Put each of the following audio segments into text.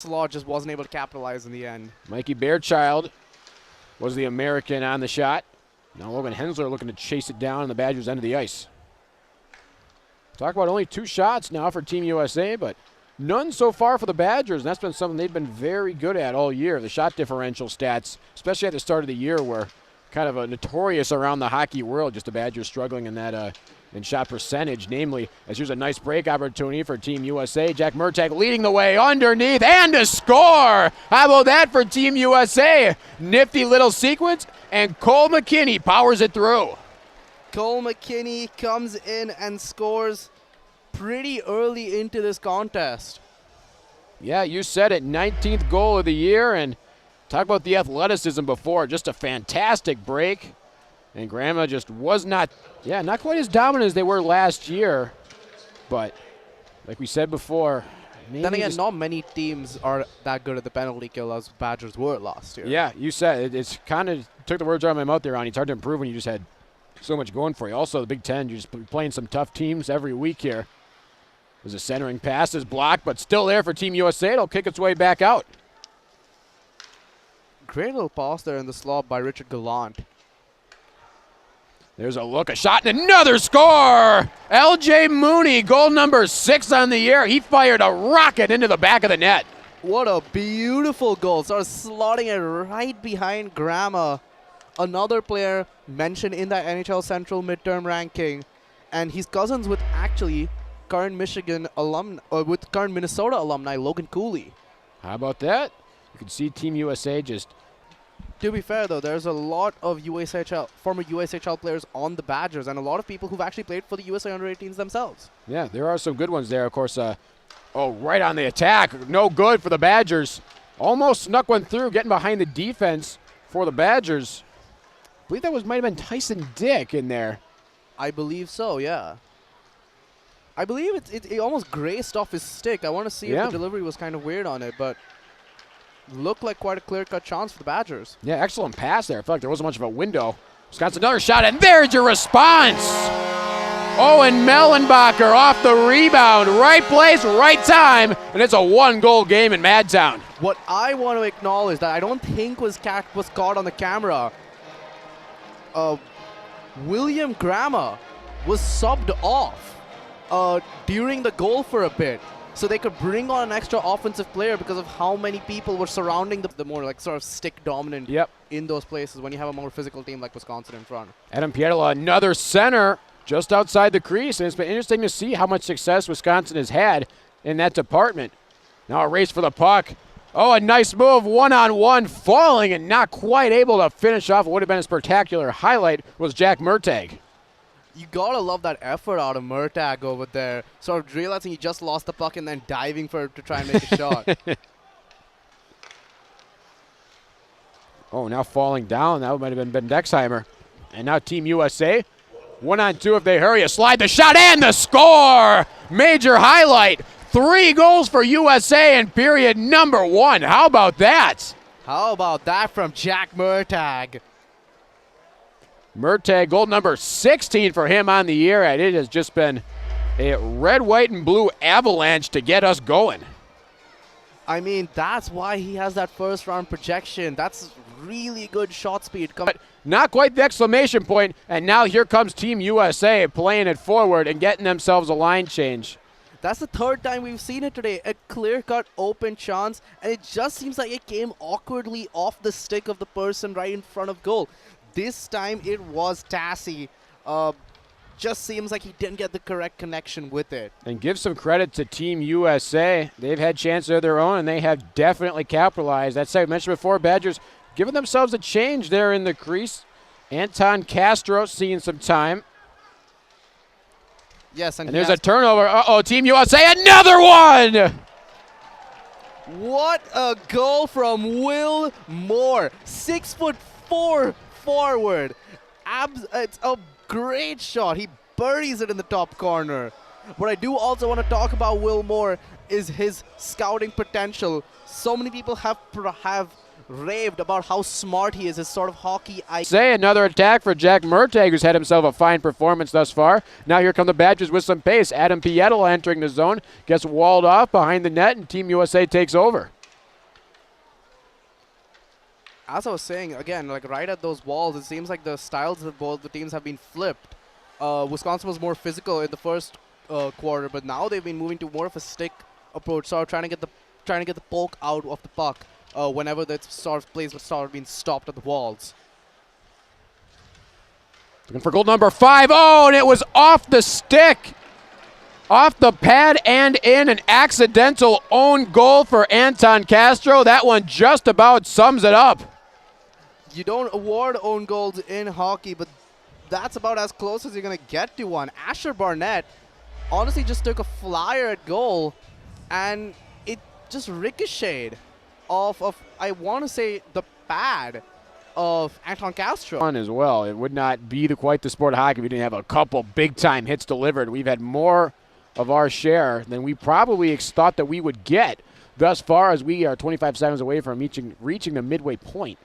Slot just wasn't able to capitalize in the end. Mikey Bearchild was the American on the shot. Now Logan Hensler looking to chase it down on the Badgers' end of the ice. Talk about only 2 shots now for Team USA, but none so far for the Badgers, and that's been something they've been very good at all year. The shot differential stats, especially at the start of the year, were kind of a notorious around the hockey world, just the Badgers struggling in that in shot percentage, namely, as here's a nice break opportunity for Team USA. Jack Murtagh leading the way underneath and a score! How about that for Team USA? Nifty little sequence, and Cole McKinney powers it through. Cole McKinney comes in and scores pretty early into this contest. Yeah, you said it, 19th goal of the year, and talk about the athleticism before, just a fantastic break. And Grandma just was not quite as dominant as they were last year. But like we said before, then again, not many teams are that good at the penalty kill as Badgers were last year. Yeah, you said it. It's kind of took the words out of my mouth there, Ronnie. It's hard to improve when you just had so much going for you. Also, the Big Ten, you're just playing some tough teams every week here. There's a centering pass is blocked, but still there for Team USA. It'll kick its way back out. Great little pass there in the slot by Richard Gallant. There's a look, a shot, and another score! L.J. Mooney, goal number 6 on the year. He fired a rocket into the back of the net. What a beautiful goal. Started slotting it right behind Grandma. Another player mentioned in that NHL Central midterm ranking. And he's cousins with actually current Minnesota alumni Logan Cooley. How about that? You can see Team USA just... To be fair, though, there's a lot of former USHL players on the Badgers and a lot of people who've actually played for the USA Under-18s themselves. Yeah, there are some good ones there, of course. Right on the attack. No good for the Badgers. Almost snuck one through, getting behind the defense for the Badgers. I believe that might have been Tyson Dick in there. I believe so, yeah. I believe it almost grazed off his stick. I want to see if the delivery was kind of weird on it, but looked like quite a clear-cut chance for the Badgers. Yeah, excellent pass there. I feel like there wasn't much of a window. Wisconsin, another shot, and there's your response. Owen Mellenbacher off the rebound. Right place, right time, and it's a 1-goal game in Madtown. What I want to acknowledge that I don't think was caught on the camera, William Grandma was subbed off during the goal for a bit, so they could bring on an extra offensive player because of how many people were surrounding the more like sort of stick dominant in those places when you have a more physical team like Wisconsin in front. Adam Pietila, another center just outside the crease, and it's been interesting to see how much success Wisconsin has had in that department. Now a race for the puck. Oh, a nice move, one-on-one, falling and not quite able to finish off what would have been a spectacular highlight was Jack Murtagh. You gotta love that effort out of Murtagh over there, sort of realizing he just lost the puck and then diving for it to try and make a shot. Oh, now falling down. That might have been Ben Dexheimer. And now Team USA, 1-on-2 if they hurry. A slide, the shot, and the score! Major highlight. 3 goals for USA in period number 1. How about that? How about that from Jack Murtagh? Murtagh, goal number 16 for him on the year, and it has just been a red, white, and blue avalanche to get us going. I mean, that's why he has that first-round projection. That's really good shot speed. Not quite the exclamation point, and now here comes Team USA playing it forward and getting themselves a line change. That's the 3rd time we've seen it today. A clear-cut open chance, and it just seems like it came awkwardly off the stick of the person right in front of goal. This time it was Tassie. Just seems like he didn't get the correct connection with it. And give some credit to Team USA. They've had chances of their own, and they have definitely capitalized. That's what I mentioned before. Badgers giving themselves a change there in the crease. Anton Castro seeing some time. Yes, and there's a turnover. Uh-oh, Team USA, another one! What a goal from Will Moore. 6'4" forward. It's a great shot. He buries it in the top corner. What I do also want to talk about Will Moore is his scouting potential. So many people have raved about how smart he is, his sort of hockey IQ. Say another attack for Jack Murtagh, who's had himself a fine performance thus far. Now here come the Badgers with some pace. Adam Pietila entering the zone, gets walled off behind the net, and Team USA takes over. As I was saying, again, like right at those walls, it seems like the styles of both the teams have been flipped. Wisconsin was more physical in the first quarter, but now they've been moving to more of a stick approach, sort of trying to get the poke out of the puck whenever that sort of plays was sort of being stopped at the walls. Looking for goal number 5. Oh, and it was off the stick. Off the pad and in, an accidental own goal for Anton Castro. That one just about sums it up. You don't award own goals in hockey, but that's about as close as you're going to get to one. Asher Barnett honestly just took a flyer at goal, and it just ricocheted off of, I want to say, the pad of Anton Castro. As well. It would not be quite the sport of hockey if we didn't have a couple big-time hits delivered. We've had more of our share than we probably thought that we would get thus far, as we are 25 seconds away from reaching the midway point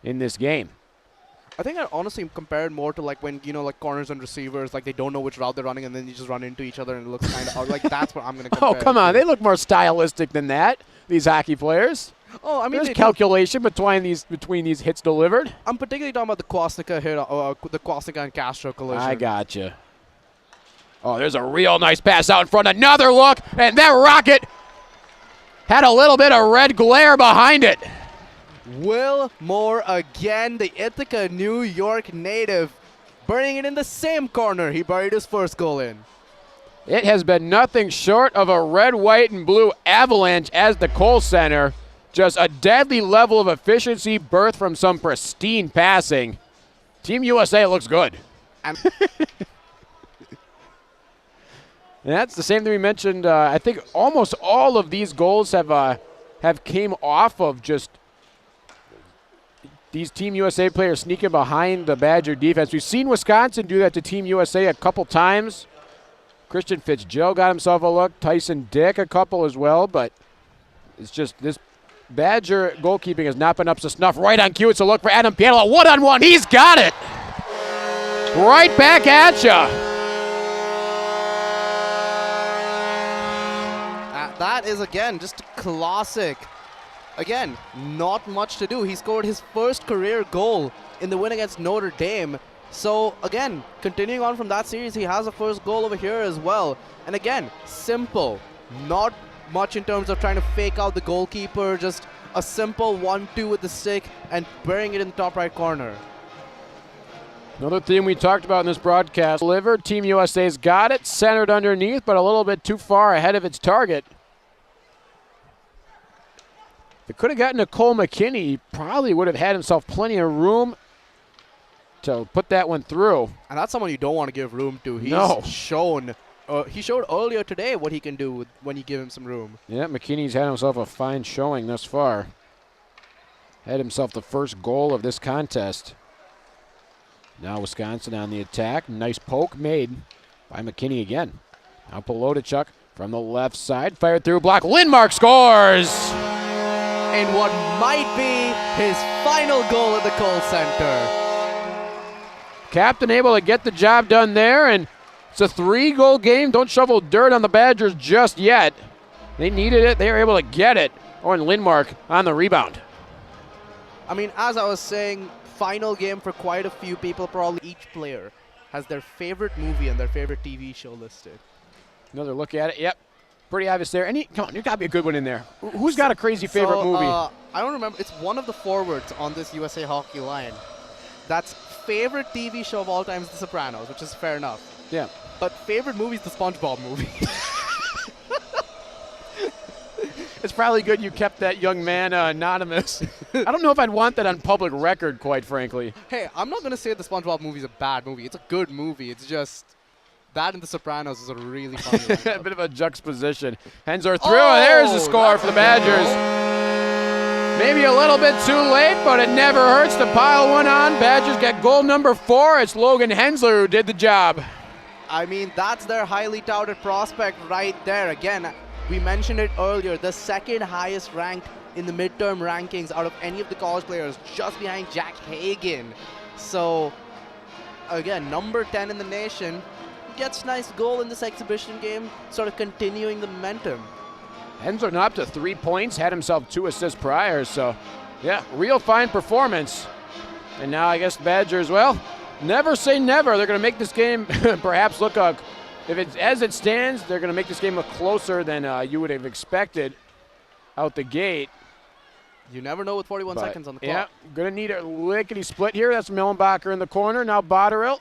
in this game. I think I honestly compared more to like when, like corners and receivers, like they don't know which route they're running and then you just run into each other and it looks kind of like that's what I'm going to compare. Oh, come on. They look more stylistic than that, these hockey players. Oh, I mean, there's calculation between these hits delivered. I'm particularly talking about the Kwasnica hit, the Kwasnica and Castro collision. I gotcha. Oh, there's a real nice pass out in front. Another look, and that rocket had a little bit of red glare behind it. Will Moore again, the Ithaca, New York native, burning it in the same corner he buried his first goal in. It has been nothing short of a red, white, and blue avalanche as the Kohl Center. Just a deadly level of efficiency birthed from some pristine passing. Team USA looks good. And And that's the same thing we mentioned. I think almost all of these goals have came off of just these Team USA players sneaking behind the Badger defense. We've seen Wisconsin do that to Team USA a couple times. Christian Fitzgerald got himself a look. Tyson Dick a couple as well. But it's just this Badger goalkeeping has not been up to snuff. Right on cue. It's a look for Adam Pietila. One-on-one. He's got it. Right back at you. That is, again, just classic. Again, not much to do. He scored his first career goal in the win against Notre Dame. So, again, continuing on from that series, he has a first goal over here as well. And again, simple. Not much in terms of trying to fake out the goalkeeper. Just a simple 1-2 with the stick and burying it in the top right corner. Another theme we talked about in this broadcast. Delivered. Team USA's got it. Centered underneath, but a little bit too far ahead of its target. If it could have gotten to Cole McKinney, he probably would have had himself plenty of room to put that one through. And that's someone you don't want to give room to. He's No. shown, he showed earlier today what he can do when you give him some room. Yeah, McKinney's had himself a fine showing thus far. Had himself the first goal of this contest. Now Wisconsin on the attack. Nice poke made by McKinney again. Now Polotachuk from the left side. Fired through block. Lindmark scores! In what might be his final goal at the Kohl Center. Captain able to get the job done there, and it's a 3-goal game. Don't shovel dirt on the Badgers just yet. They needed it. They were able to get it. Owen Lindmark on the rebound. I mean, as I was saying, final game for quite a few people. Probably each player has their favorite movie and their favorite TV show listed. Another look at it. Yep. Pretty obvious there. Come on, there's got to be a good one in there. Who's got a crazy favorite movie? I don't remember. It's one of the forwards on this USA Hockey line. That's favorite TV show of all time is The Sopranos, which is fair enough. Yeah. But favorite movie is the SpongeBob movie. It's probably good you kept that young man anonymous. I don't know if I'd want that on public record, quite frankly. Hey, I'm not going to say the SpongeBob movie is a bad movie. It's a good movie. It's just that and The Sopranos is a really funny one. A bit of a juxtaposition. Hensler through. There's the score for the Badgers. Maybe a little bit too late, but it never hurts to pile one on. Badgers get goal number 4. It's Logan Hensler who did the job. I mean, that's their highly touted prospect right there. Again, we mentioned it earlier, the second highest ranked in the midterm rankings out of any of the college players, just behind Jack Hagan. So, again, number 10 in the nation, gets nice goal in this exhibition game, sort of continuing the momentum. Hensler now up to 3 points, had himself 2 assists prior, so Yeah, real fine performance. And now I guess the Badgers, well, never say never. They're going to make this game perhaps look, if it's as it stands, they're going to make this game look closer than you would have expected out the gate. You never know with 41 seconds on the clock. Yeah, going to need a lickety split here. That's Millenbacher in the corner. Now Botterill.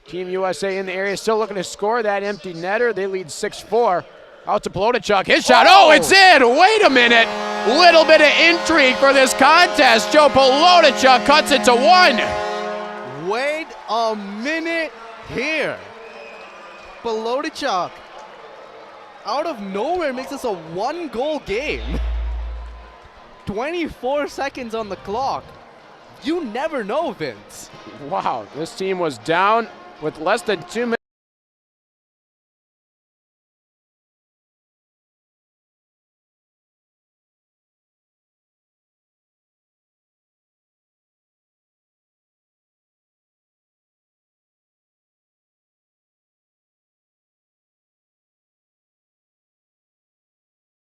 Team USA in the area, still looking to score that empty netter. They lead 6-4. Out to Polodichuk. His shot. Oh, it's in. Wait a minute. Little bit of intrigue for this contest. Joe Polodichuk cuts it to 1. Wait a minute here. Polodichuk, out of nowhere, makes this a 1-goal game. 24 seconds on the clock. You never know, Vince. Wow, this team was down with less than 2 minutes.